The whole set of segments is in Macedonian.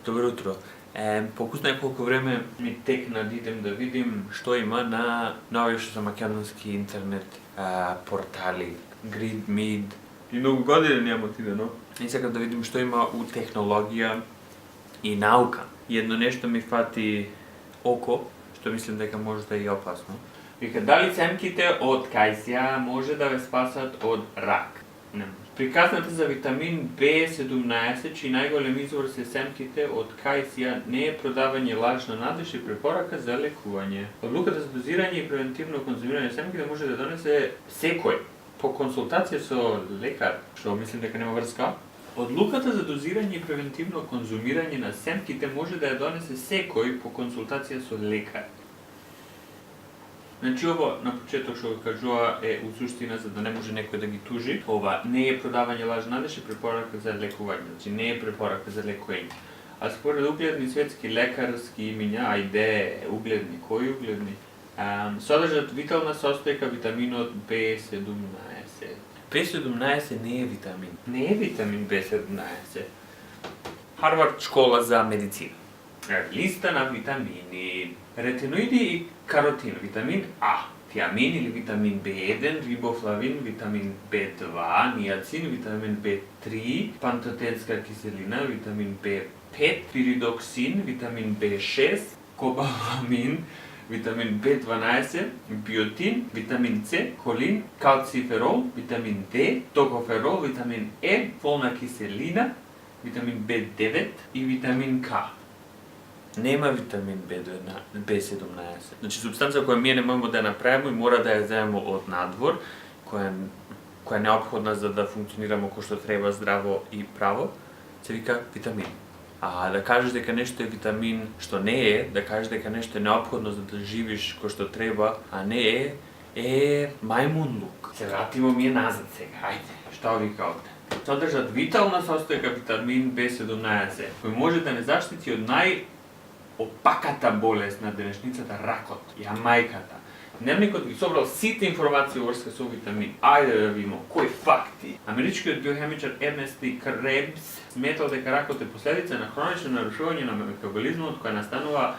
Добро утро. Покус неколку време ми текна да идем да видим што има на нови што за македонски интернет портали, Grid.me и многу години нема отидено. И сакам да видим што има у технологија и наука. И едно нешто ми фати око, што мислам дека може да е и опасно. Вика, дали семките од кајсија може да ве спасат од рак? Не може. Приказната за витамин B17, чиј најголем извор се семките од кајсија, не е продавање лажна надеж и препорака за лекување. Одлуката за дозирање и превентивно конзумирање семките може да донесе секој по консултација со лекар, што мислим дека нема врска. Одлуката за дозирање и превентивно конзумирање на семките може да ја донесе секој по консултација со лекар. Значи ово на почеток што го кажува е у суштина за да не може некој да ги тужи. Ова не е продавање лажна надеж и препорака за лекување, значи не е препорака за лекување. А според угледни светски лекарски имиња, ајде угледни, кои угледни? Содржат витална состојка витаминот B17. B17 не е витамин. Не е витамин B17. Харвард школа за медицина. Листа на витамини. Ретиноиди и каротин, витамин А, тиамин или витамин B1, рибофлавин, витамин B2, ниацин, витамин B3, пантотенска киселина, витамин B5, пиридоксин, витамин B6, кобаламин, витамин B12, биотин, витамин С, холин, калциферол, витамин D, токоферол, витамин Е, фолна киселина, витамин B9 и витамин К. Нема витамин B17. Значи супстанца која ние не можеме да ја направиме и мора да ја земеме од надвор, која е неопходна за да функционираме кој што треба здраво и право, се вика витамин. А да кажеш дека нешто е витамин што не е, да кажеш дека нешто е неопходно за да живиш кој што треба, а не е мајмунлук. Се вратимо ми назад сега, ајде, што вика овде? Содржат витална состојка витамин B17, кој може да не заштити од опаката болест на денешницата, ракот, јамајката. Дневникот ги собрал сите информации врска со витамин. Ајде да видиме кои факти. Америчкиот биохемичар Ернест Кребс сметал дека ракот е последица на хронично нарушување на метаболизмот која настанува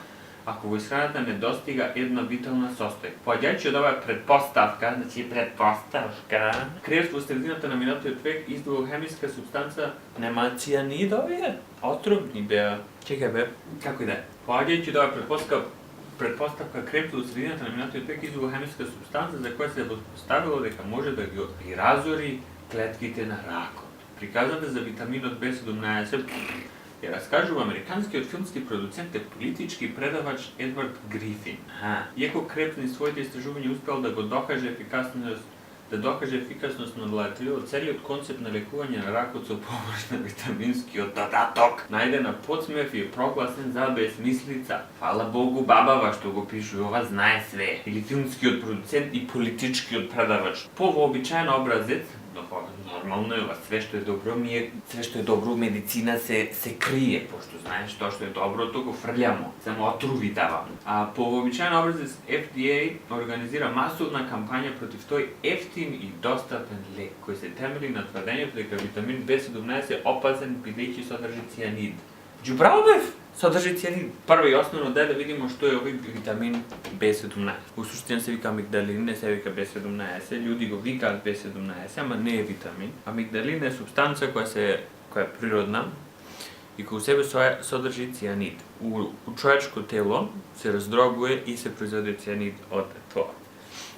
ако во исхраната не достига една витална состојка. Поаѓајќи од оваа предпоставка, значи предпоставка, Кребс во средината на минатиот век издвоил хемиска супстанца нема цианидови, отровни беа. Чекај бе, како и да е. Поаѓајќи од оваа предпоставка, Кребс во средината на минатиот век издвоил хемиска супстанца за која се поставило дека може да ги разори клетките на ракот. Приказната за витаминот B17 ја раскажува американскиот филмски продуцент и политички предавач Едвард Грифин. Иако Кребс низ своите истражувања успел да го докаже ефикасност на лајателјот, целиот концепт на лекување на ракот со помош на витаминскиот додаток најде на подсмев и е прогласен за безмислица. Фала Богу бабава што го пишува, ова знае све. Или филмскиот продуцент и политичкиот предавач. По вообичаен образец, нормално е ова, све што е добро у медицина се крие, пошто знаеш тоа што е доброто го фрљамо, само отруви давамо. А по вообичаен образец FDA организира масовна кампања против тој ефтин и достапен лек, кој се темели на тврдењето дека витамин B17 е опасен бидејќи содржи цианид. Џубраво бев! Содржи цианид. Прво и основно да видиме што е овој витамин B17. Во суштина се вика амигдалин, не се вика B17. Луѓе го викаат B17, ама не е витамин. Амигдалин е супстанца која е природна и која у себе содржи цианид. У човечко тело се раздробува и се произведе цианид од тоа.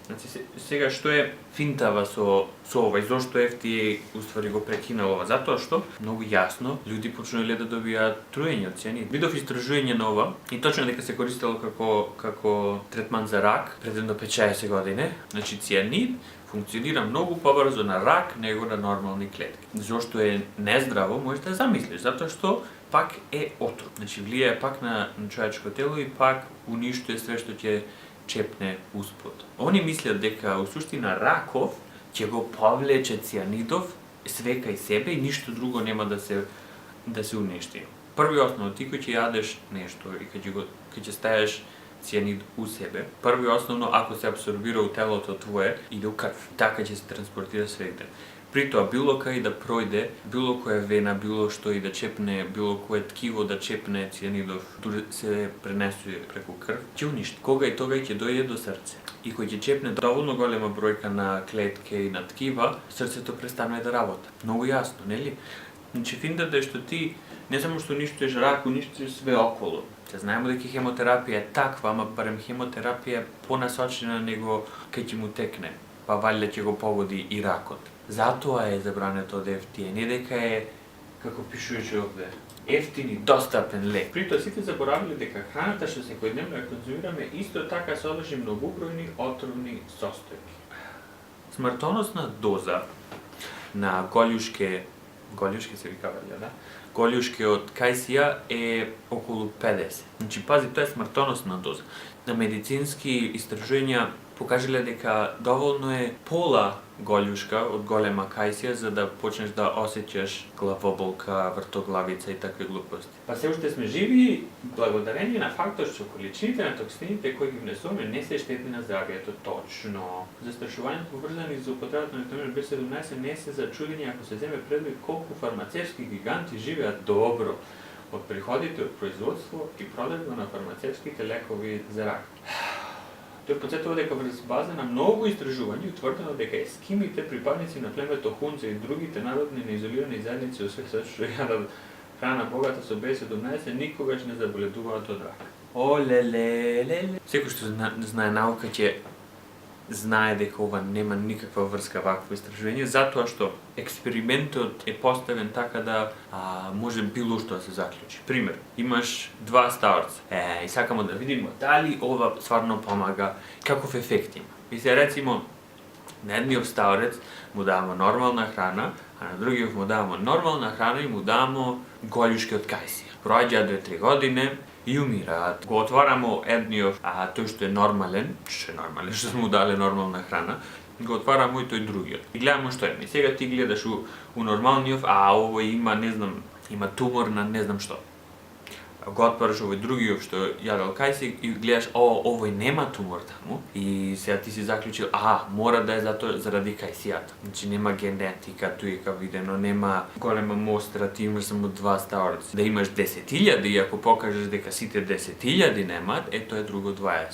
Значи сега што е финтава со ова и зошто FDA уствари го прекинал ова? Затоа што многу јасно луѓе почнале да добијаат труење од цианид. Видов истражување на ова и точно дека се користело како третман за рак пред едно 5-60 години. Значи цианид функционира многу побрзо на рак него на нормални клетки. Зошто е нездраво, можеш да замислиш, затоа што пак е отров. Значи влијае пак на човечко тело и пак уништува све што ќе чепне успод. Они мислат дека у суштина раков ќе го повлече цианидов све кај себе и ништо друго нема да се уништи. Први основно, ти кој ќе јадеш нешто и кај ќе ставиш цианид у себе, први основно ако се абсорбира у телото твое, иде у крв, така ќе се транспортира свегде. При тоа, било кај да пројде, било која вена, било што и да чепне, било кое ткиво да чепне цијанидов, дури се пренесува преку крв, ќе уништи. Кога и тога ќе дојде до срце. И кој ќе чепне доволно голема бројка на клетки и на ткива, срцето престане да работи. Многу јасно, нели? Значи, финтата е што ти не само што уништуваш рак, уништуваш све околу. Се знаеме дека хемотерапија е таква, ама барем хемотерапија е понасочена него кај ќе му текне, па валјда ќе го погоди и ракот. Затоа е забрането од FDA, не дека е, како пишуваше овде, ефтин и достапен лек. При тоа сите заборавиле дека храната што секојдневно ја конзумираме исто така содржи многубројни отровни состојки. Смртоносна доза на голјушке се викавале, да? Голјушке од кајсија е околу 50. Значи, пази, тоа е смртоносна доза. На медицински истражувања покажале дека доволно е пола голјушка од голема кајсија за да почнеш да осеќаш главоболка, вртоглавица и такви глупости. Па се уште сме живи благодарение на фактот што количините на токсините кои ги внесуваме не се штетни на здравието точно. Застрашувањето поврзани за употребата на витаминот B17 не се зачудени ако се земе предвид колку фармацевтски гиганти живеат добро од приходите од производство и продажба на фармацевтските лекови за рак. Тој потсетува дека врз база на многу истражувања утврдено дека ескимите, припадници на племето Хунза и другите народни неизолирани заедници од светот што јадат храна богата со B17 никогаш не заболедуваат од рак. Олелелеле. Секој што знае наука ќе знае дека ова нема никаква врска вакво истражување, затоа што експериментот е поставен така да може било што да се заклучи. Пример, имаш два старца. И сакамо да видиме дали ова стварно помага, каков ефект има. И се рецимо, на едниот старец му даваме нормална храна, а на другиот му даваме нормална храна и му даваме голјушки од кајсија. Проаѓаат 2-3 години и умираат. Го отвараме едниот, тој што е нормален, што му дале нормална храна, го отвараме и тој другиот. И гледаме што е. И сега ти гледаш у нормалниот, овој има, не знам, има тумор на не знам што. Го отвараш овој другиот што јадел кајсија и гледаш, овој нема тумор таму и сега ти си заклучил, мора да е заради кајсијата. Значи нема генетика, тука видено, нема голема мостра, ти имаш само два старци. Да имаш 10.000 и ако покажеш дека сите 10.000 немаат, тоа е друго 20.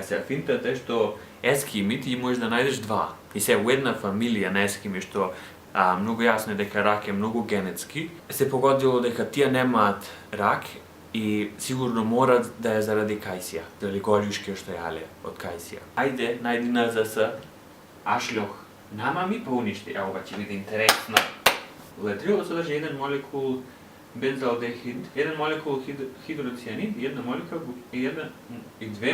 Сега финтата е што ескими ти можеш да најдеш два. И сега у една фамилија на ескими што многу јасно е дека рак е многу генетски, се погодило дека тие немаат рак и сигурно мора да е заради кајсија, дали голјушки што јале од кајсија. Ајде, најди на ЗС, ашлјох, нама ми па уништи, ова ќе биде интересно. Летрилот содржи еден молекул бензалдехид, еден молекул хидроцијанид и една молекула и две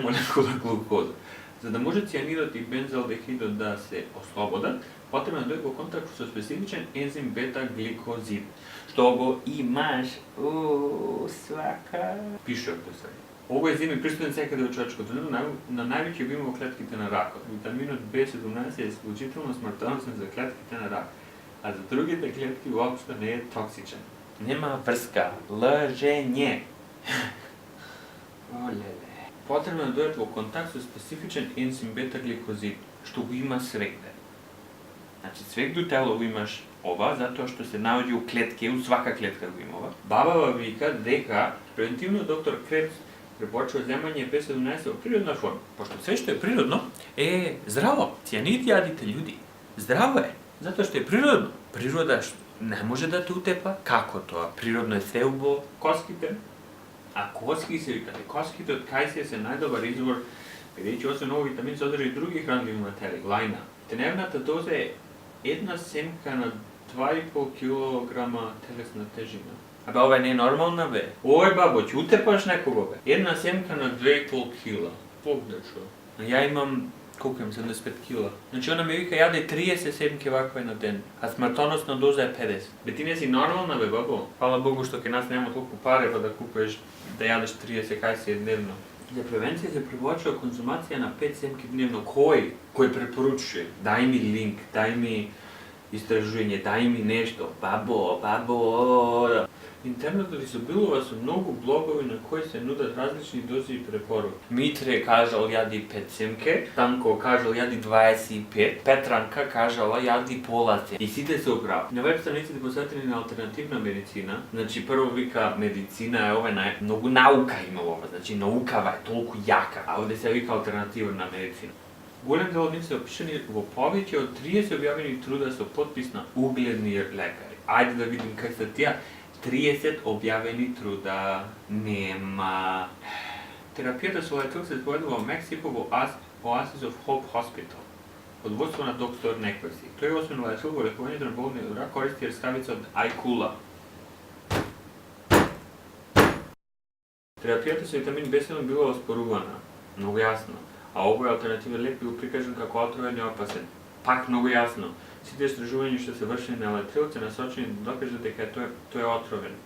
молекули глукоза. За да може цијанидот и бензалдехидот да се ослободат, потребно да дојде во контакт со специфичен ензим бета-гликозид, што го имаш свака. Пишувате се. Овој ензим е присутен секаде во човечкото тело, на највеќе го има во клетките на ракот. Витаминот B17 е исклучително смртоносен за клетките на рак, а за другите клетки воопшто не е токсичен. Нема врска, лжење. Олеле. Потребно да дојдат во контакт со специфичен ензим бета-гликозид, што го има свегде. Значи, свегде у тело го имаш ова, затоа што се наоѓа у клетки, у свака клетка го има ова. Бабава вика дека превентивно доктор Кребс препорачува земање B17 во природна форма. Пошто се што е природно е здраво. Цијанид јадите људи. Здраво е, затоа што е природно. Природа не може да те утепа. Како тоа? Природно е се во коските. А коски се викате, коските од кајсија се најдобар извор, бидејќи освен овој витамин содржи и други хранливи материи, глајна. Дневната доза е една семка на 2,5 килограма телесна тежина. Ова не е нормална, бе. Ој, бабо, ќе утепаш некого, бе. Една семка на 2,5 кила. Погдачо. Ја имам, колку имам, 75 кила. Значи, она ми вика, јаде 30 семки ваква на ден, а смртоносна доза е 50. Бе, ти не си нормална, бе, бабо. Фала Богу што ке нас нема толку пари, па да купиш, да јадеш 30 кајсија дневно. За превенција се препорачува конзумација на 5 семки дневно. Кој препорачува? Дај ми линк, дај ми истражување, дај ми нешто. Бабо. Интернетот изобилува со многу блогови на кои се нудат различни дози и препоруки. Митре кажал јади 5 семке, Танко кажал јади 25, Петранка кажала јади полаце. И сите се управ. На веб страниците посветени на алтернативна медицина, значи прво вика медицина е ова многу наука има ова, значи наукава е толку јака, а овде се вика алтернативна медицина. Голем дел од нив се опишани во повеќе од 30 објавени труда со подпис на угледни лекари. Ајде да видим как се тие 30 објавени труда. Нема. Терапијата со леток се спроведува во Мексико во Oasis of Hope Hospital. Под водство на доктор Неквеси. Тој освен лечил во лекувањето на болни од рак користи рскавица од Ајкула. Терапијата со витамин B7 била оспорувана. Многу јасно. А овој алтернативен лек бил прикажан како отровен и опасен. Пак многу јасно. Сите истражувања што се вршени на летрил се насочени да докажат дека тој е отровен.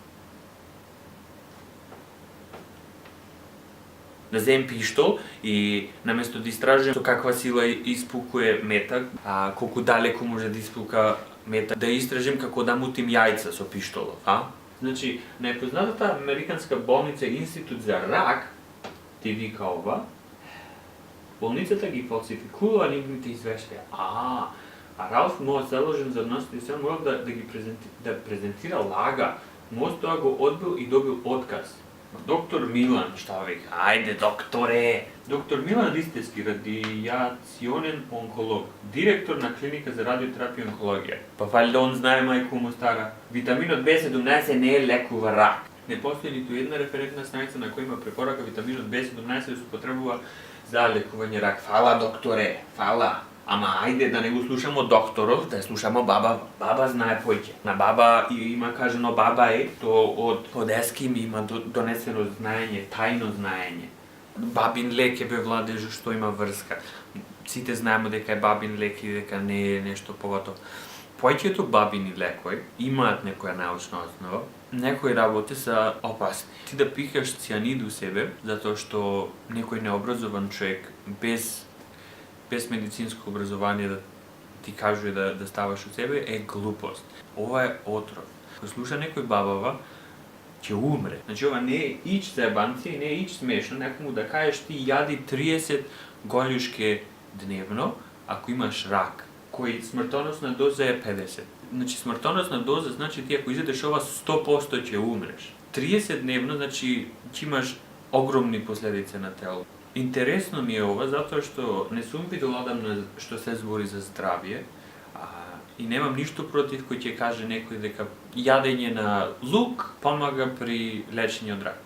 Да земем пиштол и наместо да истражувам со каква сила испукува метак, колку далеку може да испука метак, да истражим како да мутим јајца со пиштолов, Значи, најпознатата американска болница Институт за рак ти вика ова, болницата ги фалсификува нивните извештаја. А Ралф Моос, заложен за носите се морал да ги презентира лага. Моос тоа го одбил и добил отказ. Доктор Милан, што вика, ајде докторе! Доктор Милан Ристевски, радијационен онколог, директор на клиника за радиотерапија и онкологија. Па валјда он знае мајку му стара. Витаминот B17 не е лекува рак. Не постои ниту една референтна страница на која има препорака витаминот B17 да се употребува за лекување рак. Фала докторе, фала. Ама ајде да не го слушамо докторов, да слушамо баба. Баба знае поќе. На баба има кажано баба е, то од еским има донесено знаење, тајно знаење. Бабин лек е бе владежу што има врска. Сите знаеме дека е бабин лек и дека не е нешто повато. Поеќето бабини лекови имаат некоја научна основа. Некои работи се опасни. Ти да пикаш цианид у себе, затоа што некој необразован човек без медицинско образование да ти кажува да ставаш од себе е глупост. Ова е отров. Кога слуша некој бабава, ќе умре. Значи ова не е ич заебанци, не е ич смешно, некому да кажеш ти јади 30 голјушке дневно, ако имаш рак, кој смртоносна доза е 50. Значи смртоносна доза значи ти ако изедеш ова 100% ќе умреш. 30 дневно значи ќе имаш огромни последици на тело. Интересно ми е ова затоа што не сум видел одамна што се збори за здравје и немам ништо против кој ќе каже некој дека јадење на лук помага при лечење од рак.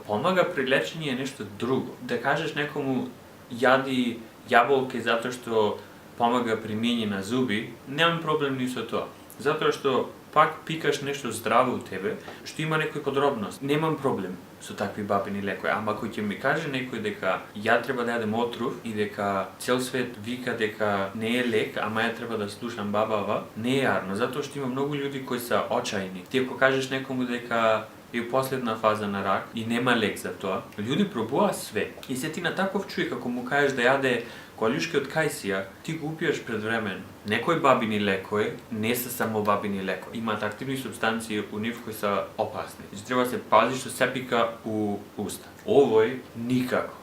Помага при лечење е нешто друго. Да кажеш некому јади јаболки затоа што помага при миење на зуби, немам проблем ни со тоа. Затоа што пак пикаш нешто здраво у тебе, што има некој подробност. Немам проблем со такви бабини лекови, ама кој ќе ми каже некој дека ја треба да јадем отров и дека цел свет вика дека не е лек, ама ја треба да слушам бабава, не е јарно, затоа што има многу луѓе кои се очајни. Ти ако кажеш некому дека е последна фаза на рак и нема лек за тоа, луѓе пробуваат све. И се ти на таков човек, ако му кажеш да јаде колјушки од кајсија, ти го упиеш предвремено. Некои бабини лекови не се само бабини лекови. Имаат активни супстанции у нив кои се опасни. Значи треба да се пази што се пика у уста. Овој никако.